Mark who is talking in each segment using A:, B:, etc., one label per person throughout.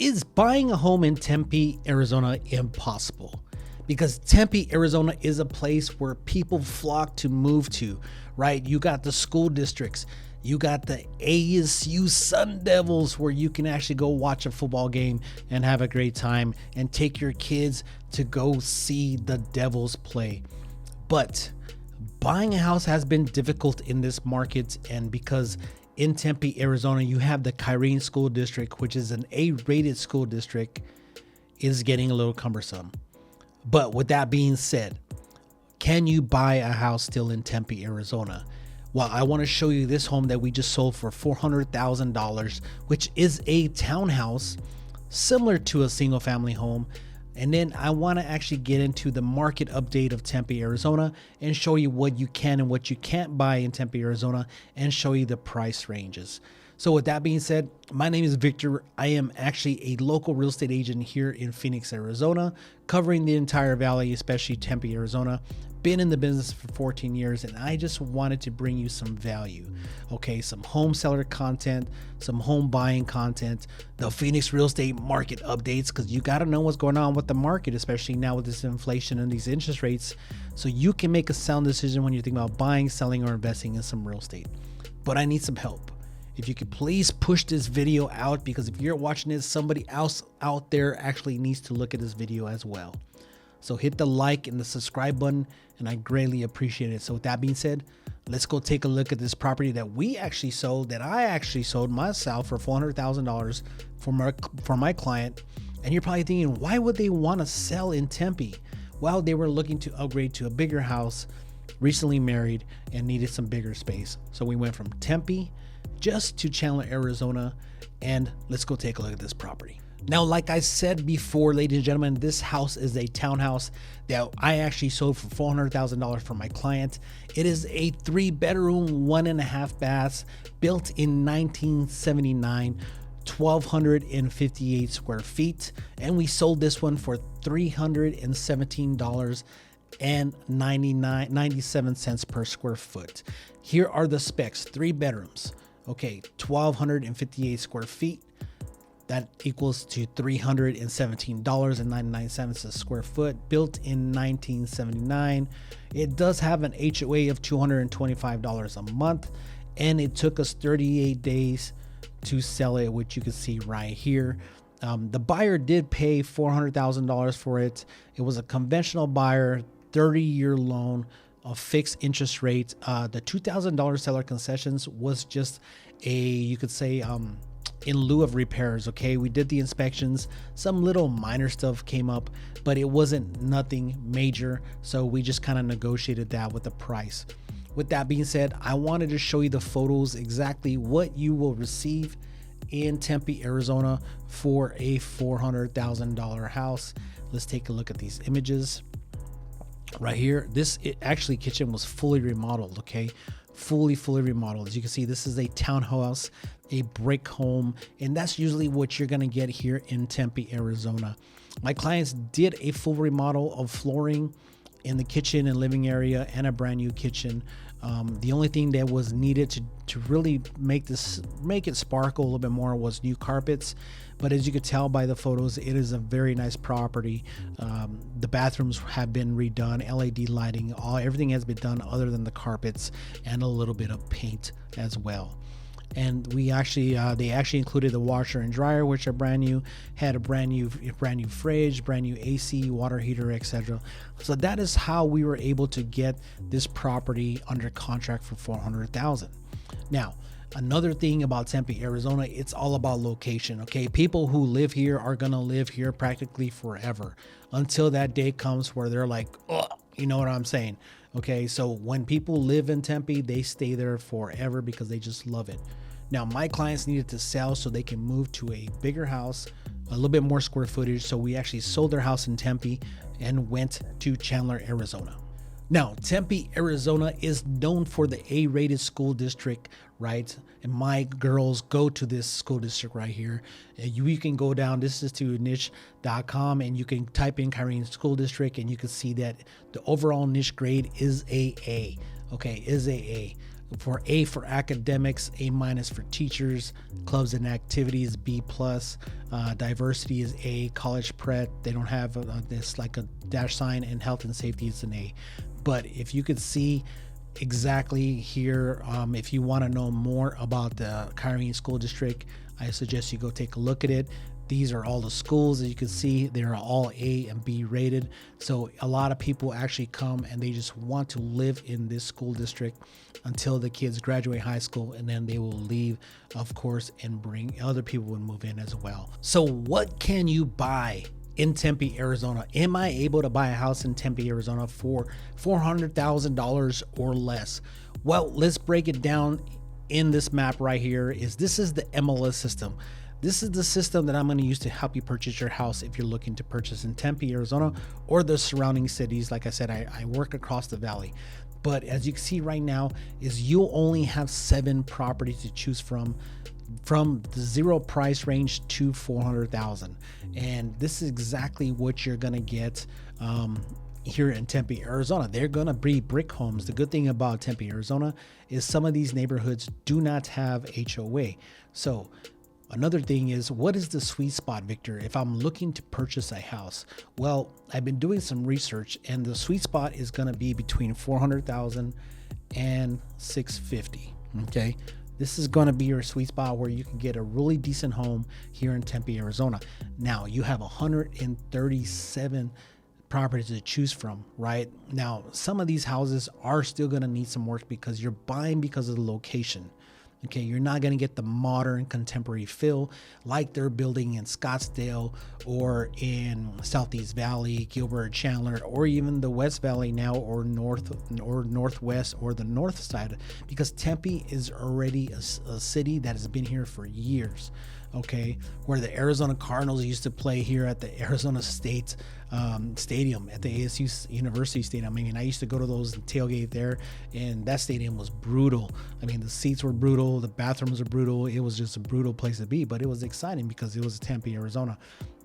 A: Is buying a home in Tempe, Arizona impossible? Because Tempe, Arizona is a place where people flock to move to, right? You got the school districts, you got the ASU Sun Devils where you can actually go watch a football game and have a great time and take your kids to go see the Devils play. But buying a house has been difficult in this market, and because in Tempe, Arizona, you have the Kyrene School District, which is an A-rated school district, is getting a little cumbersome. But with that being said, can you buy a house still in Tempe, Arizona? Well, I want to show you this home that we just sold for $400,000, which is a townhouse similar to a single family home. And then I want to actually get into the market update of Tempe, Arizona, and show you what you can and what you can't buy in Tempe, Arizona, and show you the price ranges. So with that being said, my name is Victor. I am actually a local real estate agent here in Phoenix, Arizona, covering the entire valley, especially Tempe, Arizona. Been in the business for 14 years, and I just wanted to bring you some value. Okay, some home seller content, some home buying content, the Phoenix real estate market updates, because you got to know what's going on with the market, especially now with this inflation and these interest rates, so you can make a sound decision when you're thinking about buying, selling, or investing in some real estate. But I need some help. If you could please push this video out, because if you're watching this, somebody else out there actually needs to look at this video as well. So hit the like and the subscribe button, and I greatly appreciate it. So with that being said, let's go take a look at this property that we actually sold, that I actually sold myself for $400,000 for my client. And you're probably thinking, why would they want to sell in Tempe? Well, they were looking to upgrade to a bigger house, recently married, and needed some bigger space. So we went from Tempe just to Chandler, Arizona, and let's go take a look at this property. Now, like I said before, ladies and gentlemen, this house is a townhouse that I actually sold for $400,000 for my client. It is a 3-bedroom, 1.5 baths, built in 1979, 1,258 square feet, and we sold this one for $317.97 per square foot. Here are the specs: 3 bedrooms, okay, 1,258 square feet. That equals to $317.99 a square foot, built in 1979. It does have an HOA of $225 a month, and it took us 38 days to sell it, which you can see right here. The buyer did pay $400,000 for it. It was a conventional buyer, 30-year loan, a fixed interest rate. The $2,000 seller concessions was just a, you could say, in lieu of repairs. Okay, we did the inspections, some little minor stuff came up, but it wasn't nothing major, so we just kind of negotiated that with the price. With that being said, I wanted to show you the photos, exactly what you will receive in Tempe, Arizona for a $400,000 house. Let's take a look at these images right here. Actually kitchen was fully remodeled. Okay, fully remodeled. As you can see, this is a townhouse, a brick home, and that's usually what you're going to get here in Tempe, Arizona. My clients did a full remodel of flooring in the kitchen and living area, and a brand new kitchen. The only thing that was needed to really make it sparkle a little bit more was new carpets. But as you could tell by the photos, it is a very nice property. The bathrooms have been redone, LED lighting, everything has been done other than the carpets and a little bit of paint as well. And they actually included the washer and dryer, which are brand new, had a brand new fridge, brand new AC, water heater, etc. So that is how we were able to get this property under contract for $400,000. Now, another thing about Tempe, Arizona, it's all about location. Okay, people who live here are gonna live here practically forever until that day comes where they're like, oh, you know what I'm saying? Okay, so when people live in Tempe, they stay there forever because they just love it. Now, my clients needed to sell so they can move to a bigger house, a little bit more square footage. So we actually sold their house in Tempe and went to Chandler, Arizona. Now, Tempe, Arizona is known for the A-rated school district, right? And my girls go to this school district right here. You can go down, this is to niche.com, and you can type in Kyrene School District, and you can see that the overall niche grade is AA, okay, is AA. For A for academics, A minus for teachers, clubs and activities, B plus, diversity is A, college prep, they don't have this like a dash sign, and health and safety is an A. But if you could see exactly here, if you want to know more about the Kyrene School District, I suggest you go take a look at it. These are all the schools. As you can see, they're all A and B rated. So a lot of people actually come and they just want to live in this school district until the kids graduate high school, and then they will leave, of course, and bring other people and move in as well. So what can you buy in Tempe, Arizona? Am I able to buy a house in Tempe, Arizona for $400,000 or less? Well, let's break it down in this map right here. This is the MLS system. This is the system that I'm going to use to help you purchase your house if you're looking to purchase in Tempe, Arizona, or the surrounding cities. Like I said, I work across the valley. But as you can see right now, is you'll only have 7 properties to choose from the zero price range to 400,000. And this is exactly what you're going to get here in Tempe, Arizona. They're going to be brick homes. The good thing about Tempe, Arizona is some of these neighborhoods do not have HOA. So another thing is, what is the sweet spot, Victor, if I'm looking to purchase a house? Well, I've been doing some research, and the sweet spot is going to be between 400,000 and 650. Okay. This is going to be your sweet spot where you can get a really decent home here in Tempe, Arizona. Now, you have 137 properties to choose from, right? Now, some of these houses are still going to need some work because you're buying because of the location. Okay, you're not going to get the modern contemporary feel like they're building in Scottsdale or in Southeast Valley, Gilbert, Chandler, or even the West Valley now, or Northwest, or the north side, because Tempe is already a city that has been here for years. Okay, where the Arizona Cardinals used to play here at the Arizona State Stadium, at the ASU University Stadium. I mean, I used to go to those tailgate there, and that stadium was brutal. I mean, the seats were brutal, the bathrooms were brutal. It was just a brutal place to be, but it was exciting because it was Tempe, Arizona.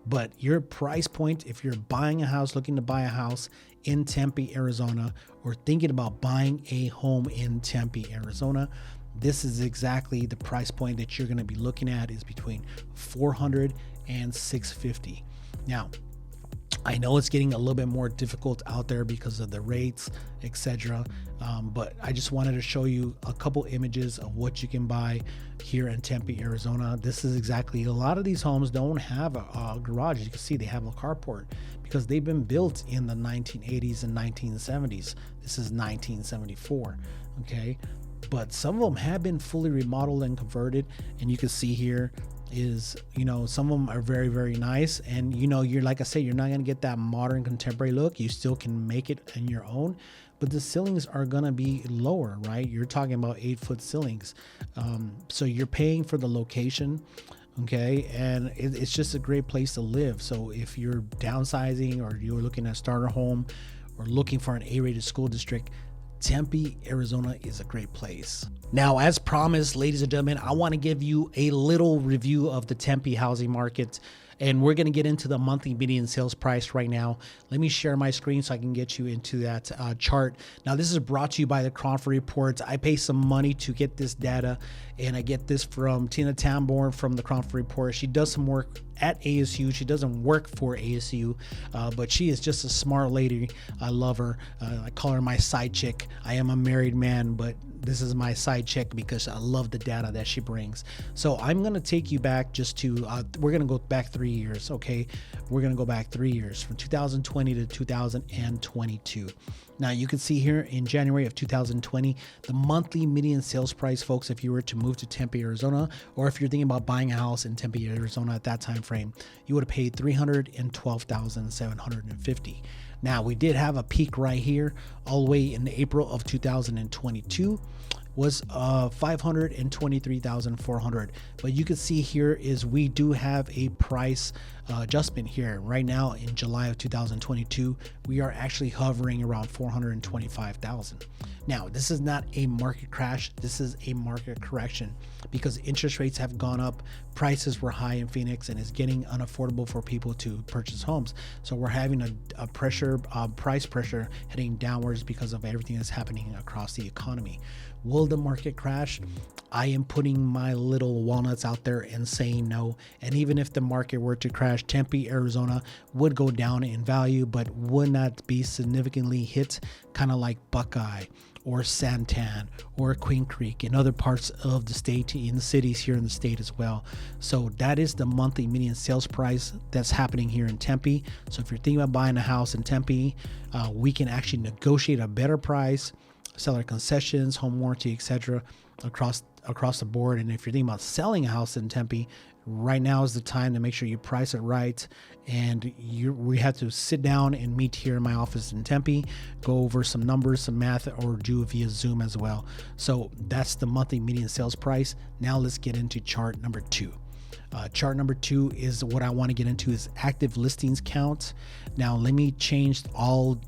A: But your price point, if you're buying a house, looking to buy a house in Tempe, Arizona, or thinking about buying a home in Tempe, Arizona, this is exactly the price point that you're going to be looking at, is between 400 and 650. Now, I know it's getting a little bit more difficult out there because of the rates, etc. But I just wanted to show you a couple images of what you can buy here in Tempe, Arizona. This is exactly, a lot of these homes don't have a garage. You can see they have a carport because they've been built in the 1980s and 1970s. This is 1974. Okay. But some of them have been fully remodeled and converted, and you can see here is, some of them are very, very nice. And you're, like I say, you're not going to get that modern contemporary look. You still can make it on your own, but the ceilings are going to be lower, right? You're talking about 8-foot ceilings. So you're paying for the location. Okay. And it's just a great place to live. So if you're downsizing, or you're looking at starter home, or looking for an A-rated school district, Tempe, Arizona is a great place. Now, as promised, ladies and gentlemen, I want to give you a little review of the Tempe housing market, and we're going to get into the monthly median sales price right now. Let me share my screen so I can get you into that chart. Now, this is brought to you by the Crawford Reports. I pay some money to get this data, and I get this from Tina Tamborn from the Crawford Report. She does some work at ASU. She doesn't work for ASU, but she is just a smart lady. I love her. I call her my side chick. I am a married man, but this is my side chick because I love the data that she brings. So I'm going to take you back just to, we're going to go back 3 years. Okay. We're going to go back 3 years, from 2020 to 2022. Now you can see here in January of 2020, the monthly median sales price, folks, if you were to move to Tempe, Arizona, or if you're thinking about buying a house in Tempe, Arizona at that time frame, you would have paid $312,750. Now, we did have a peak right here all the way in April of 2022 was $523,400. But you can see here is we do have a price adjustment here. Right now in July of 2022, we are actually hovering around $425,000. Now, this is not a market crash. This is a market correction because interest rates have gone up. Prices were high in Phoenix and it's getting unaffordable for people to purchase homes. So we're having a price pressure heading downwards because of everything that's happening across the economy. Will the market crash? I am putting my little walnuts out there and saying no. And even if the market were to crash, Tempe, Arizona would go down in value, but would not be significantly hit, kind of like Buckeye or Santan or Queen Creek and other parts of the state, in the cities here in the state as well. So that is the monthly median sales price that's happening here in Tempe. So if you're thinking about buying a house in Tempe, we can actually negotiate a better price, seller concessions, home warranty, etc. across the board. And if you're thinking about selling a house in Tempe, right now is the time to make sure you price it right. And we have to sit down and meet here in my office in Tempe, go over some numbers, some math, or do it via Zoom as well. So that's the monthly median sales price. Now let's get into chart number 2. Chart number 2 is what I want to get into, is active listings count. Now let me change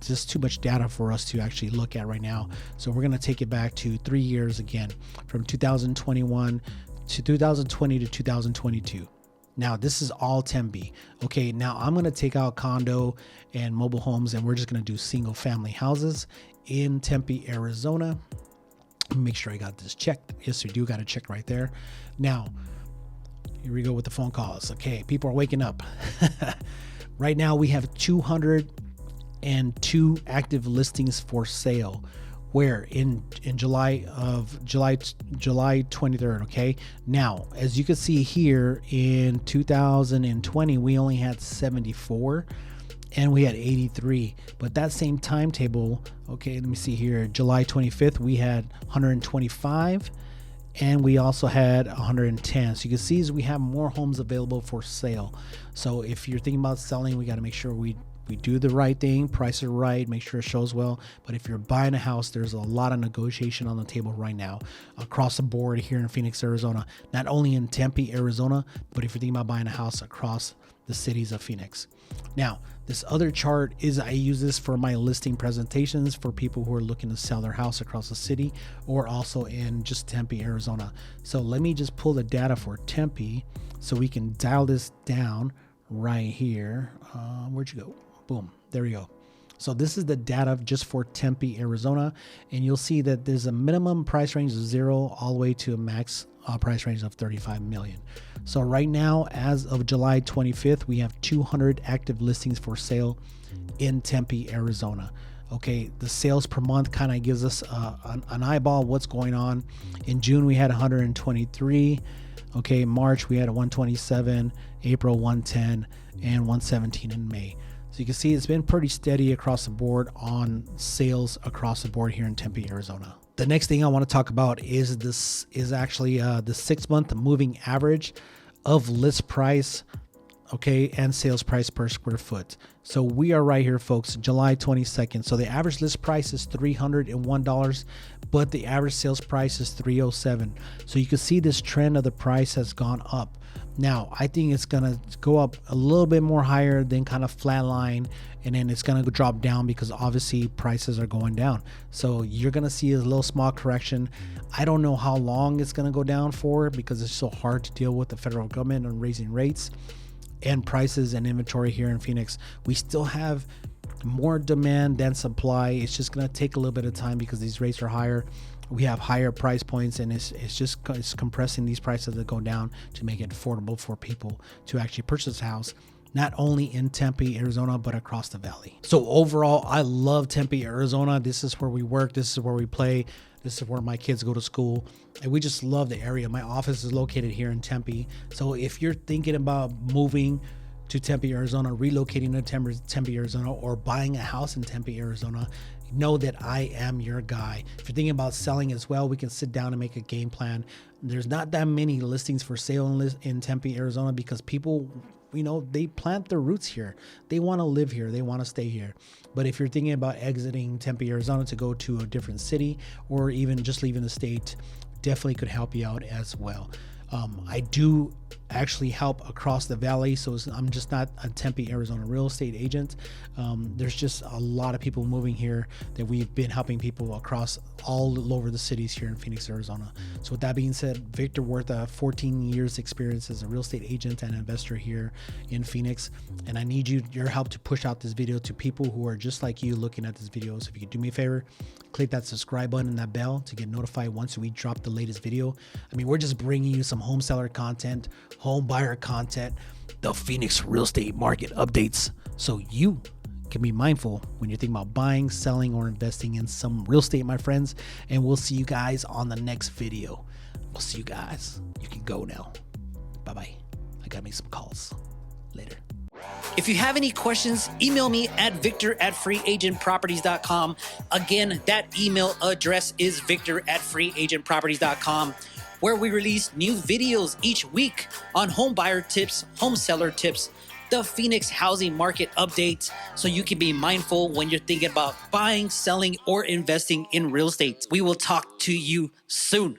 A: just too much data for us to actually look at right now. So we're going to take it back to 3 years again, from 2021 to 2020 to 2022. Now this is all Tempe. Okay, now I'm going to take out condo and mobile homes and we're just going to do single family houses in Tempe, Arizona. Make sure I got this checked. Yes, we do got it checked right there. Now, here we go with the phone calls. Okay, people are waking up. Right now we have 202 active listings for sale. Where in July 23rd. Okay, now as you can see here, in 2020 we only had 74 and we had 83, but that same timetable, okay, let me see here, July 25th we had 125 and we also had 110. So you can see as we have more homes available for sale. So if you're thinking about selling, we got to make sure we do the right thing, price it right, make sure it shows well. But if you're buying a house, there's a lot of negotiation on the table right now across the board here in Phoenix, Arizona. Not only in Tempe, Arizona, but if you're thinking about buying a house across the cities of Phoenix. Now, this other chart is, I use this for my listing presentations for people who are looking to sell their house across the city or also in just Tempe, Arizona. So let me just pull the data for Tempe so we can dial this down right here. Where'd you go? Boom, there we go. So this is the data just for Tempe, Arizona, and you'll see that there's a minimum price range of 0 all the way to a max price range of 35 million. So right now, as of July 25th, we have 200 active listings for sale in Tempe, Arizona. Okay, the sales per month kind of gives us an eyeball what's going on. In June, we had 123. Okay, March, we had 127, April, 110, and 117 in May. So you can see it's been pretty steady across the board on sales across the board here in Tempe, Arizona. The next thing I want to talk about is actually the 6-month moving average of list price, okay, and sales price per square foot. So we are right here, folks, July 22nd. So the average list price is $301, but the average sales price is $307. So you can see this trend of the price has gone up. Now, I think it's going to go up a little bit more higher than kind of flatline, and then it's going to drop down because obviously prices are going down. So you're going to see a little small correction. I don't know how long it's going to go down for because it's so hard to deal with the federal government on raising rates and prices and inventory here in Phoenix. We still have more demand than supply. It's just going to take a little bit of time because these rates are higher. We have higher price points, and it's compressing these prices that go down to make it affordable for people to actually purchase a house, not only in Tempe, Arizona, but across the valley. So overall, I love Tempe, Arizona. This is where we work. This is where we play. This is where my kids go to school, and we just love the area. My office is located here in Tempe. So if you're thinking about moving to Tempe, Arizona, relocating to Tempe, Arizona, or buying a house in Tempe, Arizona, know that I am your guy. If you're thinking about selling as well, we can sit down and make a game plan. There's not that many listings for sale in Tempe, Arizona, because people, they plant their roots here. They want to live here. They want to stay here. But if you're thinking about exiting Tempe, Arizona to go to a different city or even just leaving the state, definitely could help you out as well. I do actually help across the valley. So I'm just not a Tempe, Arizona real estate agent. There's just a lot of people moving here that we've been helping people across all over the cities here in Phoenix, Arizona. So with that being said, Victor Worth, 14 years experience as a real estate agent and investor here in Phoenix. And I need your help to push out this video to people who are just like you looking at this video. So if you could do me a favor, click that subscribe button and that bell to get notified once we drop the latest video. I mean, we're just bringing you some home seller content, home buyer content, the Phoenix real estate market updates, so you can be mindful when you're thinking about buying, selling, or investing in some real estate, my friends. And we'll see you guys on the next video. We'll see you guys. You can go now. Bye-bye. I gotta make some calls. Later.
B: If you have any questions, email me at victor@freeagentproperties.com. Again, that email address is victor@freeagentproperties.com, where we release new videos each week on home buyer tips, home seller tips, the Phoenix housing market updates, so you can be mindful when you're thinking about buying, selling, or investing in real estate. We will talk to you soon.